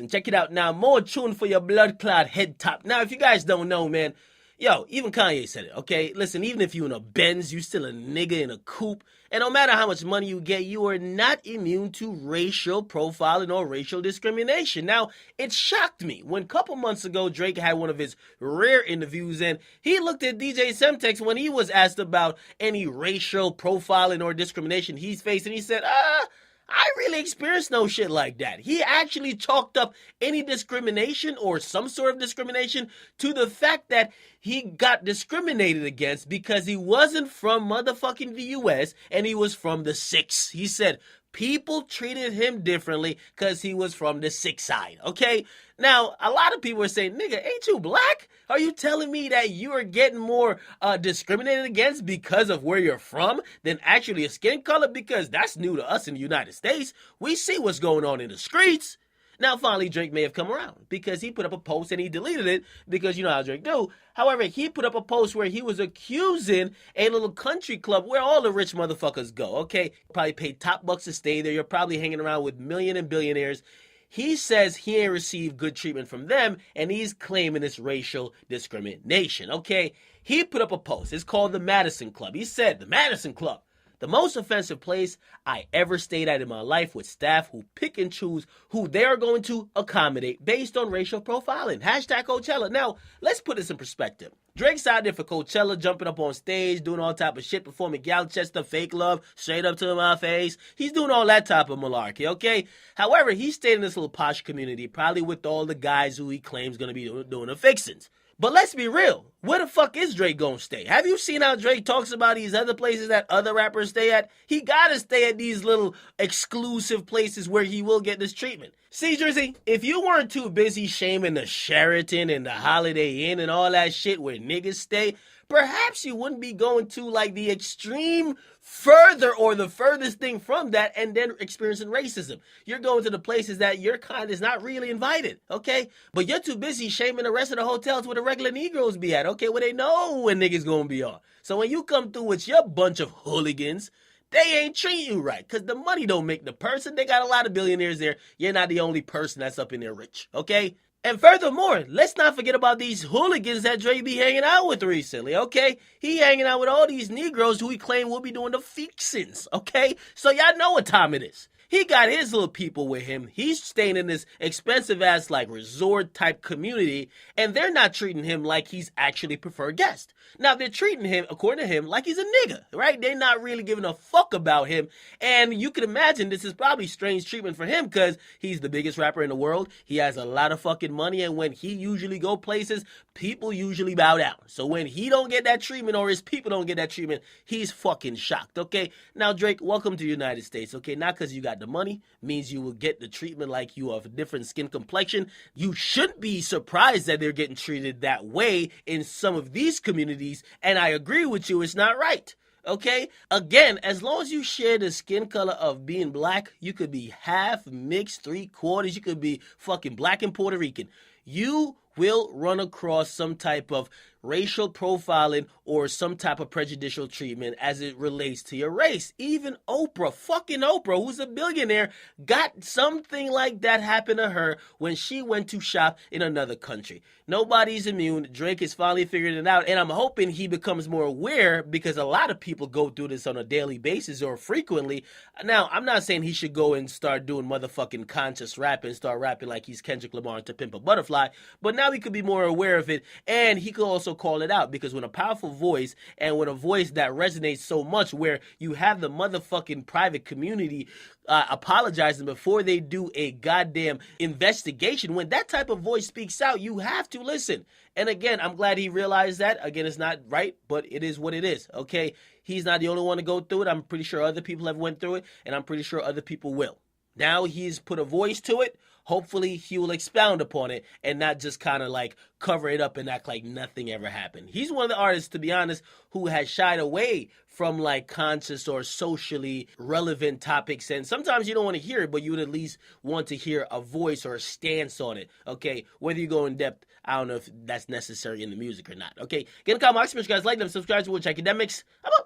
Check it out now. More tune for your blood clot head top. Now, if you guys don't know, man, yo, even Kanye said it, okay? Listen, even if you in a Benz, you still a nigga in a coupe. And no matter how much money you get, you are not immune to racial profiling or racial discrimination. Now, it shocked me when a couple months ago, Drake had one of his rare interviews, and he looked at DJ Semtex when he was asked about any racial profiling or discrimination he's faced, and he said, I really experienced no shit like that. He actually chalked up any discrimination or some sort of discrimination to the fact that he got discriminated against because he wasn't from motherfucking the US and he was from the 6. He said people treated him differently because he was from the 6 side, okay? Now, a lot of people are saying, nigga, ain't you black? Are you telling me that you are getting more discriminated against because of where you're from than actually a skin color? Because that's new to us in the United States. We see what's going on in the streets. Now, finally, Drake may have come around because he put up a post and he deleted it because you know how Drake do. However, he put up a post where he was accusing a little country club where all the rich motherfuckers go, okay? Probably paid top bucks to stay there. You're probably hanging around with million and billionaires. He says he ain't received good treatment from them, and he's claiming it's racial discrimination, okay? He put up a post. It's called the Madison Club. He said, the Madison Club, the most offensive place I ever stayed at in my life with staff who pick and choose who they are going to accommodate based on racial profiling. Hashtag Coachella. Now, let's put this in perspective. Drake's out there for Coachella, jumping up on stage, doing all type of shit, performing Galchester, fake love, straight up to my face. He's doing all that type of malarkey, okay? However, he stayed in this little posh community, probably with all the guys who he claims going to be doing the fixins. But let's be real. Where the fuck is Drake gonna stay? Have you seen how Drake talks about these other places that other rappers stay at? He gotta stay at these little exclusive places where he will get this treatment. See, Jersey, if you weren't too busy shaming the Sheraton and the Holiday Inn and all that shit where niggas stay, perhaps you wouldn't be going to like the extreme further or the furthest thing from that and then experiencing racism. You're going to the places that your kind is not really invited, okay? But you're too busy shaming the rest of the hotels where the regular Negroes be at, okay? Where they know when niggas gonna be on. So when you come through with your bunch of hooligans, they ain't treat you right because the money don't make the person. They got a lot of billionaires there. You're not the only person that's up in there rich, okay? And furthermore, let's not forget about these hooligans that Dre be hanging out with recently, okay? He hanging out with all these Negroes who he claim will be doing the fixins, okay? So y'all know what time it is. He got his little people with him. He's staying in this expensive-ass, like, resort-type community, and they're not treating him like he's actually preferred guest. Now, they're treating him, according to him, like he's a nigga, right? They're not really giving a fuck about him, and you can imagine this is probably strange treatment for him because he's the biggest rapper in the world. He has a lot of fucking money, and when he usually go places, people usually bow down. So when he don't get that treatment or his people don't get that treatment, he's fucking shocked, okay? Now, Drake, welcome to the United States, okay? Not because you got the money means you will get the treatment like you have a different skin complexion. You shouldn't be surprised that they're getting treated that way in some of these communities, and I agree with you, it's not right. Okay? Again, as long as you share the skin color of being black, you could be half, mixed, 3/4, you could be fucking black and Puerto Rican. You will run across some type of racial profiling or some type of prejudicial treatment as it relates to your race. Even Oprah, fucking Oprah, who's a billionaire, got something like that happen to her when she went to shop in another country. Nobody's immune. Drake has finally figured it out, and I'm hoping he becomes more aware because a lot of people go through this on a daily basis or frequently. Now, I'm not saying he should go and start doing motherfucking conscious rap and start rapping like he's Kendrick Lamar to Pimp a Butterfly, but now he could be more aware of it, and he could also call it out because when a powerful voice and with a voice that resonates so much where you have the motherfucking private community apologizing before they do a goddamn investigation, when that type of voice speaks out, you have to listen. And again, I'm glad he realized that. Again, it's not right, but it is what it is, okay? He's not the only one to go through it. I'm pretty sure other people have went through it, and I'm pretty sure other people will. Now he's put a voice to it. Hopefully he will expound upon it and not just kind of like cover it up and act like nothing ever happened. He's one of the artists, to be honest, who has shied away from like conscious or socially relevant topics. And sometimes you don't want to hear it, but you would at least want to hear a voice or a stance on it. Okay, whether you go in depth, I don't know if that's necessary in the music or not. Okay, get in the comment box, guys, like them, subscribe to Academics. I'm out.